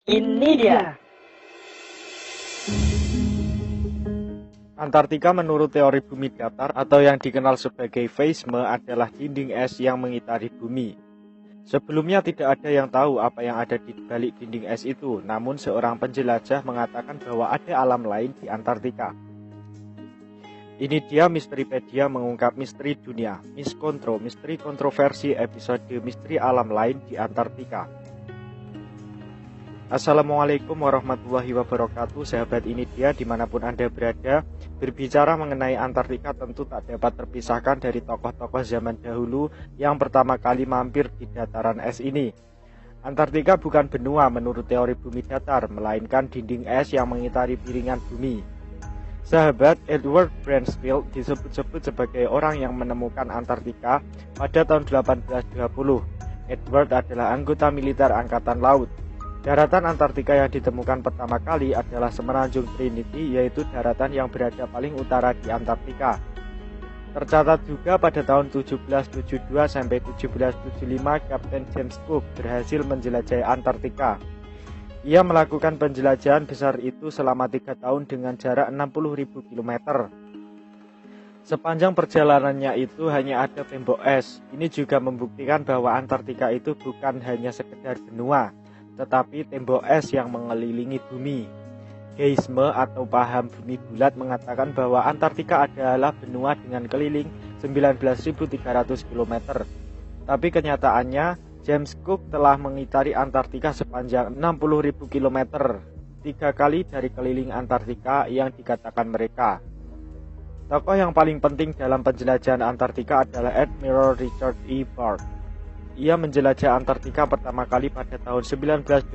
Ini dia. Antartika menurut teori bumi datar atau yang dikenal sebagai Veisme adalah dinding es yang mengitari bumi. Sebelumnya tidak ada yang tahu apa yang ada di balik dinding es itu, namun seorang penjelajah mengatakan bahwa ada alam lain di Antartika. Ini dia Misteripedia mengungkap misteri dunia, Miskontro, misteri kontroversi episode misteri alam lain di Antartika. Assalamualaikum warahmatullahi wabarakatuh, sahabat Ini Dia dimanapun Anda berada. Berbicara mengenai Antartika tentu tak dapat terpisahkan dari tokoh-tokoh zaman dahulu yang pertama kali mampir di dataran es ini. Antartika bukan benua menurut teori bumi datar, melainkan dinding es yang mengitari piringan bumi. Sahabat, Edward Bransfield disebut-sebut sebagai orang yang menemukan Antartika pada tahun 1820. Edward adalah anggota militer Angkatan Laut. Daratan Antartika yang ditemukan pertama kali adalah Semenanjung Trinity, yaitu daratan yang berada paling utara di Antartika. Tercatat juga pada tahun 1772 sampai 1775 Kapten James Cook berhasil menjelajahi Antartika. Ia melakukan penjelajahan besar itu selama 3 tahun dengan jarak 60.000 km. Sepanjang perjalanannya itu hanya ada tembok es. Ini juga membuktikan bahwa Antartika itu bukan hanya sekedar benua, tetapi tembok es yang mengelilingi bumi. Geisme atau paham bumi bulat mengatakan bahwa Antartika adalah benua dengan keliling 19.300 km. Tapi kenyataannya, James Cook telah mengitari Antartika sepanjang 60.000 km, 3 kali dari keliling Antartika yang dikatakan mereka. Tokoh yang paling penting dalam penjelajahan Antartika adalah Admiral Richard E. Byrd. Ia menjelajah Antartika pertama kali pada tahun 1928.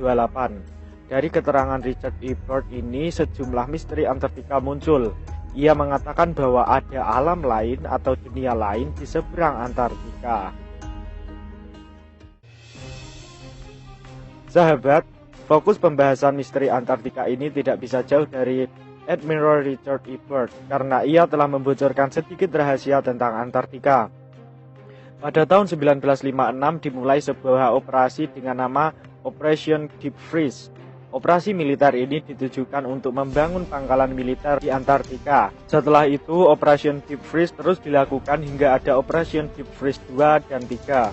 Dari keterangan Richard E. Byrd ini, sejumlah misteri Antartika muncul. Ia mengatakan bahwa ada alam lain atau dunia lain di seberang Antartika. Sahabat, fokus pembahasan misteri Antartika ini tidak bisa jauh dari Admiral Richard E. Byrd karena ia telah membocorkan sedikit rahasia tentang Antartika. Pada tahun 1956 dimulai sebuah operasi dengan nama Operation Deep Freeze. Operasi militer ini ditujukan untuk membangun pangkalan militer di Antartika. Setelah itu, Operation Deep Freeze terus dilakukan hingga ada Operation Deep Freeze 2 dan 3.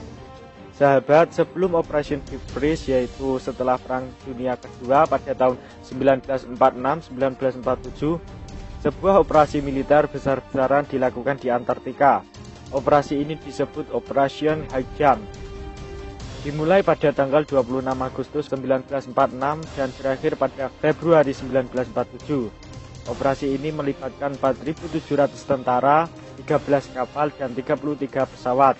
Sahabat, sebelum Operation Deep Freeze, yaitu setelah Perang Dunia Kedua pada tahun 1946-1947, sebuah operasi militer besar-besaran dilakukan di Antartika. Operasi ini disebut Operation High Jump. Dimulai pada tanggal 26 Agustus 1946 dan berakhir pada Februari 1947. Operasi ini melibatkan 4.700 tentara, 13 kapal, dan 33 pesawat.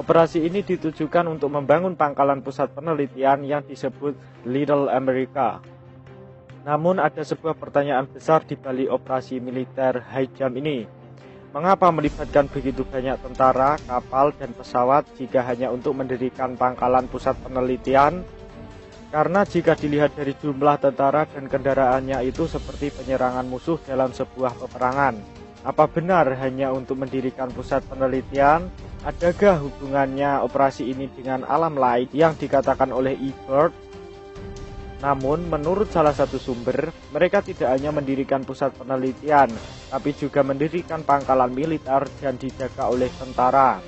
Operasi ini ditujukan untuk membangun pangkalan pusat penelitian yang disebut Little America. Namun ada sebuah pertanyaan besar di balik operasi militer High Jump ini. Mengapa melibatkan begitu banyak tentara, kapal, dan pesawat jika hanya untuk mendirikan pangkalan pusat penelitian? Karena jika dilihat dari jumlah tentara dan kendaraannya itu seperti penyerangan musuh dalam sebuah peperangan. Apa benar hanya untuk mendirikan pusat penelitian? Adakah hubungannya operasi ini dengan alam lain yang dikatakan oleh E. Byrd? Namun, menurut salah satu sumber, mereka tidak hanya mendirikan pusat penelitian, tapi juga mendirikan pangkalan militer dan dijaga oleh tentara.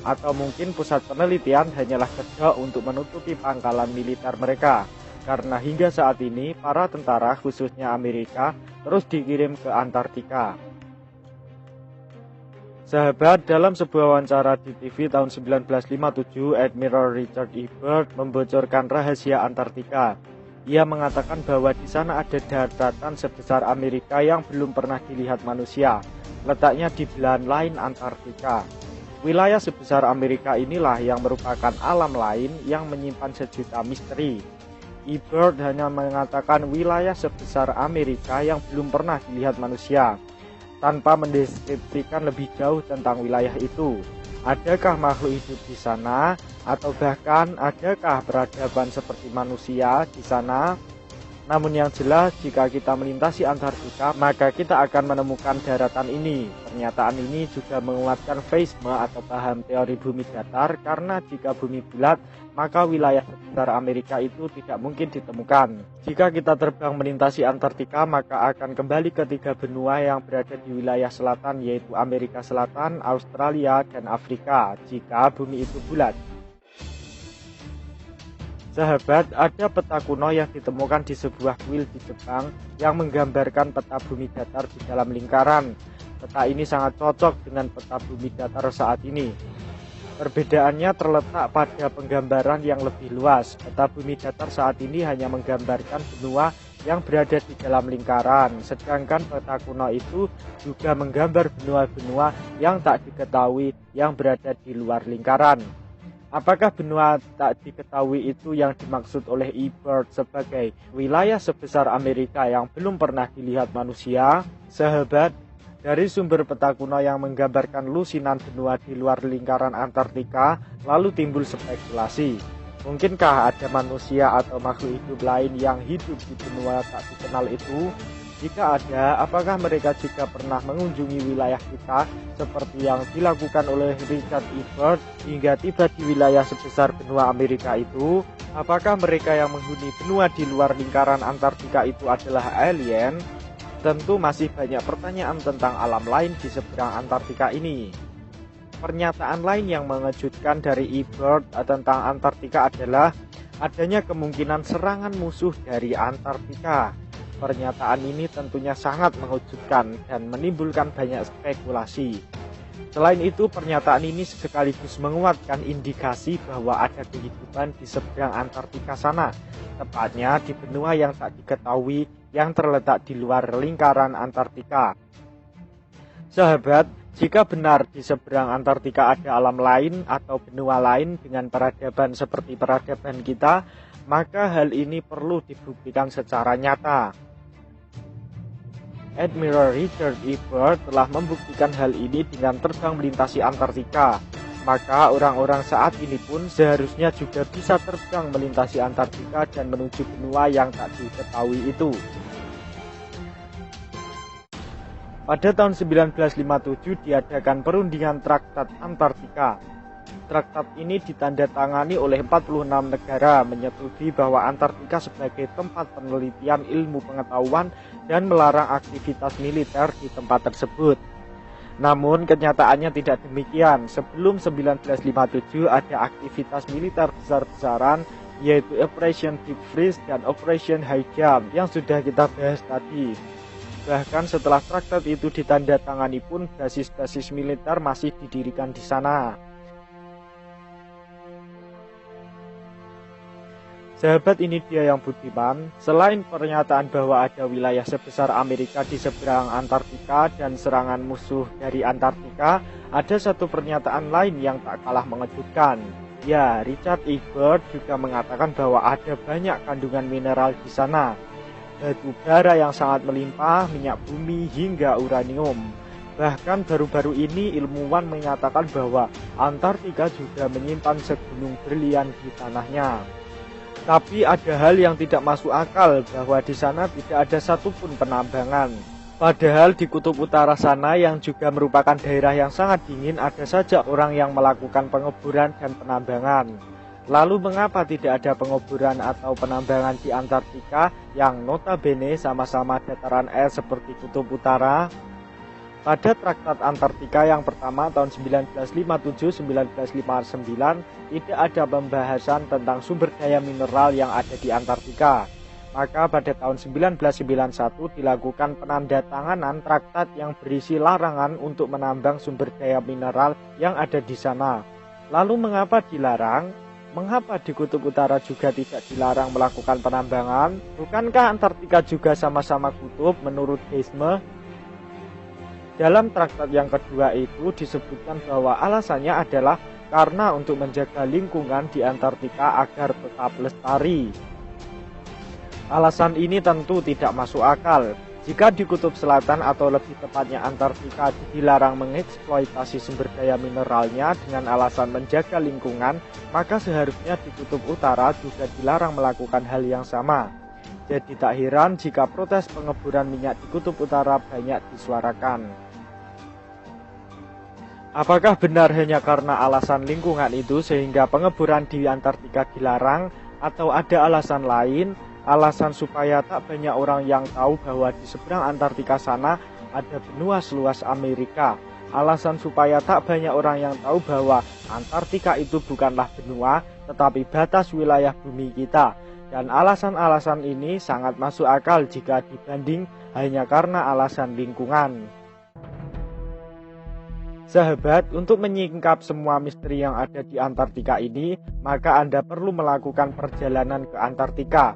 Atau mungkin pusat penelitian hanyalah kedok untuk menutupi pangkalan militer mereka, karena hingga saat ini para tentara khususnya Amerika terus dikirim ke Antartika. Sahabat, dalam sebuah wawancara di TV tahun 1957, Admiral Richard E. Byrd membocorkan rahasia Antartika. Ia mengatakan bahwa di sana ada daratan sebesar Amerika yang belum pernah dilihat manusia, letaknya di belahan lain Antartika. Wilayah sebesar Amerika inilah yang merupakan alam lain yang menyimpan sejuta misteri. E. Byrd hanya mengatakan wilayah sebesar Amerika yang belum pernah dilihat manusia, tanpa mendeskripsikan lebih jauh tentang wilayah itu. Adakah makhluk hidup di sana? Atau bahkan adakah peradaban seperti manusia di sana? Namun yang jelas, jika kita melintasi Antartika, maka kita akan menemukan daratan ini. Pernyataan ini juga menguatkan faisme atau paham teori bumi datar, karena jika bumi bulat, maka wilayah sebesar Amerika itu tidak mungkin ditemukan. Jika kita terbang melintasi Antartika, maka akan kembali ke 3 benua yang berada di wilayah selatan, yaitu Amerika Selatan, Australia, dan Afrika, jika bumi itu bulat. Sahabat, ada peta kuno yang ditemukan di sebuah kuil di Jepang yang menggambarkan peta bumi datar di dalam lingkaran. Peta ini sangat cocok dengan peta bumi datar saat ini. Perbedaannya terletak pada penggambaran yang lebih luas. Peta bumi datar saat ini hanya menggambarkan benua yang berada di dalam lingkaran, sedangkan peta kuno itu juga menggambar benua-benua yang tak diketahui yang berada di luar lingkaran. Apakah benua tak diketahui itu yang dimaksud oleh Ebert sebagai wilayah sebesar Amerika yang belum pernah dilihat manusia? Sahabat, dari sumber peta kuno yang menggambarkan lusinan benua di luar lingkaran Antartika, lalu timbul spekulasi. Mungkinkah ada manusia atau makhluk hidup lain yang hidup di benua tak dikenal itu? Jika ada, apakah mereka juga pernah mengunjungi wilayah kita seperti yang dilakukan oleh Richard Ebert hingga tiba di wilayah sebesar benua Amerika itu? Apakah mereka yang menghuni benua di luar lingkaran Antartika itu adalah alien? Tentu masih banyak pertanyaan tentang alam lain di seberang Antartika ini. Pernyataan lain yang mengejutkan dari Ebert tentang Antartika adalah adanya kemungkinan serangan musuh dari Antartika. Pernyataan ini tentunya sangat mengejutkan dan menimbulkan banyak spekulasi. Selain itu, pernyataan ini sekaligus menguatkan indikasi bahwa ada kehidupan di seberang Antartika sana, tepatnya di benua yang tak diketahui yang terletak di luar lingkaran Antartika. Sahabat, jika benar di seberang Antartika ada alam lain atau benua lain dengan peradaban seperti peradaban kita, maka hal ini perlu dibuktikan secara nyata. Admiral Richard Ebert telah membuktikan hal ini dengan terbang melintasi Antartika. Maka orang-orang saat ini pun seharusnya juga bisa terbang melintasi Antartika dan menuju benua yang tak diketahui itu. Pada tahun 1957 diadakan perundingan Traktat Antartika. Traktat ini ditandatangani oleh 46 negara menyetujui bahwa Antartika sebagai tempat penelitian ilmu pengetahuan dan melarang aktivitas militer di tempat tersebut. Namun kenyataannya tidak demikian. Sebelum 1957 ada aktivitas militer besar-besaran yaitu Operation Deep Freeze dan Operation High Jump yang sudah kita bahas tadi. Bahkan setelah traktat itu ditandatangani pun basis-basis militer masih didirikan di sana. Sahabat, ini dia yang budiman. Selain pernyataan bahwa ada wilayah sebesar Amerika di seberang Antartika dan serangan musuh dari Antartika, ada satu pernyataan lain yang tak kalah mengejutkan. Ya, Richard Ebert juga mengatakan bahwa ada banyak kandungan mineral di sana. Batu bara yang sangat melimpah, minyak bumi, hingga uranium. Bahkan baru-baru ini ilmuwan menyatakan bahwa Antartika juga menyimpan segunung berlian di tanahnya. Tapi ada hal yang tidak masuk akal bahwa di sana tidak ada satupun penambangan. Padahal di kutub utara sana yang juga merupakan daerah yang sangat dingin ada saja orang yang melakukan pengeburan dan penambangan. Lalu mengapa tidak ada pengeburan atau penambangan di Antartika yang notabene sama-sama dataran es seperti kutub utara? Pada Traktat Antartika yang pertama tahun 1957-1959 tidak ada pembahasan tentang sumber daya mineral yang ada di Antartika. Maka pada tahun 1991 dilakukan penandatanganan traktat yang berisi larangan untuk menambang sumber daya mineral yang ada di sana. Lalu mengapa dilarang? Mengapa di kutub utara juga tidak dilarang melakukan penambangan? Bukankah Antartika juga sama-sama kutub menurut Heisme? Dalam traktat yang kedua itu disebutkan bahwa alasannya adalah karena untuk menjaga lingkungan di Antartika agar tetap lestari. Alasan ini tentu tidak masuk akal. Jika di kutub selatan atau lebih tepatnya Antartika dilarang mengeksploitasi sumber daya mineralnya dengan alasan menjaga lingkungan, maka seharusnya di kutub utara juga dilarang melakukan hal yang sama. Jadi tak heran jika protes pengeboran minyak di Kutub Utara banyak disuarakan. Apakah benar hanya karena alasan lingkungan itu sehingga pengeboran di Antartika dilarang, atau ada alasan lain, alasan supaya tak banyak orang yang tahu bahwa di seberang Antartika sana ada benua seluas Amerika, alasan supaya tak banyak orang yang tahu bahwa Antartika itu bukanlah benua tetapi batas wilayah bumi kita, dan alasan-alasan ini sangat masuk akal jika dibanding hanya karena alasan lingkungan. Sahabat, untuk menyingkap semua misteri yang ada di Antartika ini, maka Anda perlu melakukan perjalanan ke Antartika.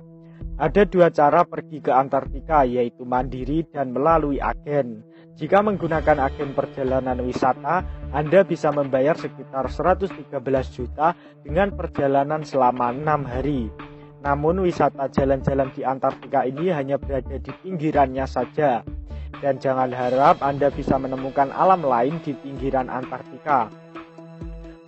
Ada dua cara pergi ke Antartika, yaitu mandiri dan melalui agen. Jika menggunakan agen perjalanan wisata, Anda bisa membayar sekitar 113 juta dengan perjalanan selama 6 hari. Namun wisata jalan-jalan di Antartika ini hanya berada di pinggirannya saja. Dan jangan harap Anda bisa menemukan alam lain di pinggiran Antartika.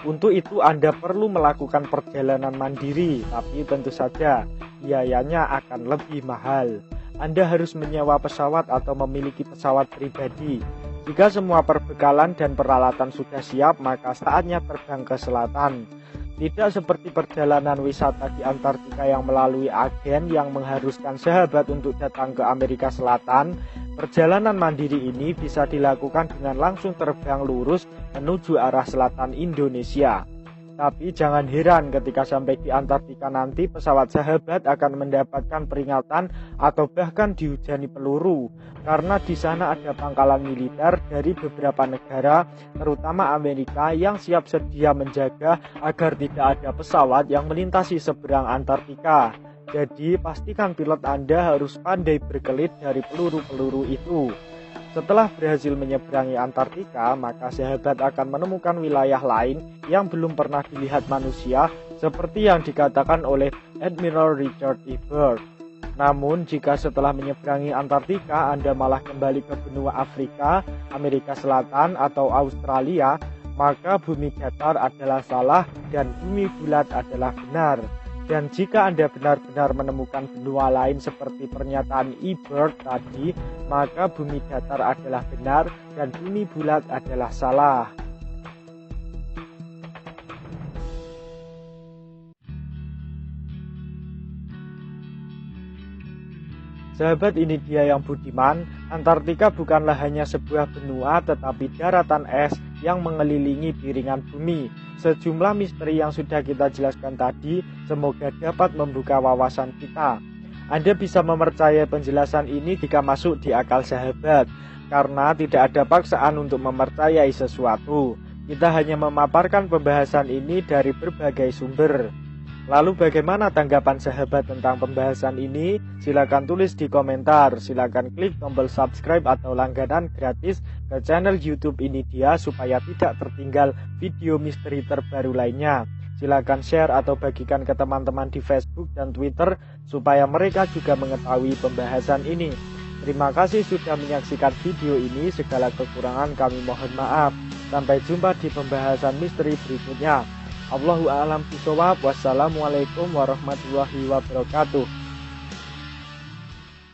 Untuk itu Anda perlu melakukan perjalanan mandiri, tapi tentu saja biayanya akan lebih mahal. Anda harus menyewa pesawat atau memiliki pesawat pribadi. Jika semua perbekalan dan peralatan sudah siap, maka saatnya terbang ke selatan. Tidak seperti perjalanan wisata di Antartika yang melalui agen yang mengharuskan sahabat untuk datang ke Amerika Selatan, perjalanan mandiri ini bisa dilakukan dengan langsung terbang lurus menuju arah selatan Indonesia. Tapi jangan heran ketika sampai di Antartika nanti pesawat sahabat akan mendapatkan peringatan atau bahkan dihujani peluru, karena di sana ada pangkalan militer dari beberapa negara, terutama Amerika, yang siap sedia menjaga agar tidak ada pesawat yang melintasi seberang Antartika. Jadi pastikan pilot Anda harus pandai berkelit dari peluru-peluru itu. Setelah berhasil menyeberangi Antartika, maka sahabat akan menemukan wilayah lain yang belum pernah dilihat manusia, seperti yang dikatakan oleh Admiral Richard E. Byrd. Namun, jika setelah menyeberangi Antartika Anda malah kembali ke benua Afrika, Amerika Selatan, atau Australia, maka bumi datar adalah salah dan bumi bulat adalah benar. Dan jika Anda benar-benar menemukan benua lain seperti pernyataan E. Byrd tadi, maka bumi datar adalah benar dan bumi bulat adalah salah. Sahabat, ini dia yang budiman, Antartika bukanlah hanya sebuah benua tetapi daratan es yang mengelilingi piringan bumi. Sejumlah misteri yang sudah kita jelaskan tadi semoga dapat membuka wawasan kita. Anda bisa mempercayai penjelasan ini jika masuk di akal sahabat, karena tidak ada paksaan untuk mempercayai sesuatu. Kita hanya memaparkan pembahasan ini dari berbagai sumber. Lalu bagaimana tanggapan sahabat tentang pembahasan ini? Silakan tulis di komentar. Silakan klik tombol subscribe atau langganan gratis ke channel YouTube ini dia supaya tidak tertinggal video misteri terbaru lainnya. Silakan share atau bagikan ke teman-teman di Facebook dan Twitter supaya mereka juga mengetahui pembahasan ini. Terima kasih sudah menyaksikan video ini. Segala kekurangan kami mohon maaf. Sampai jumpa di pembahasan misteri berikutnya. Allahu a'lam bishawab. Wassalamualaikum warahmatullahi wabarakatuh.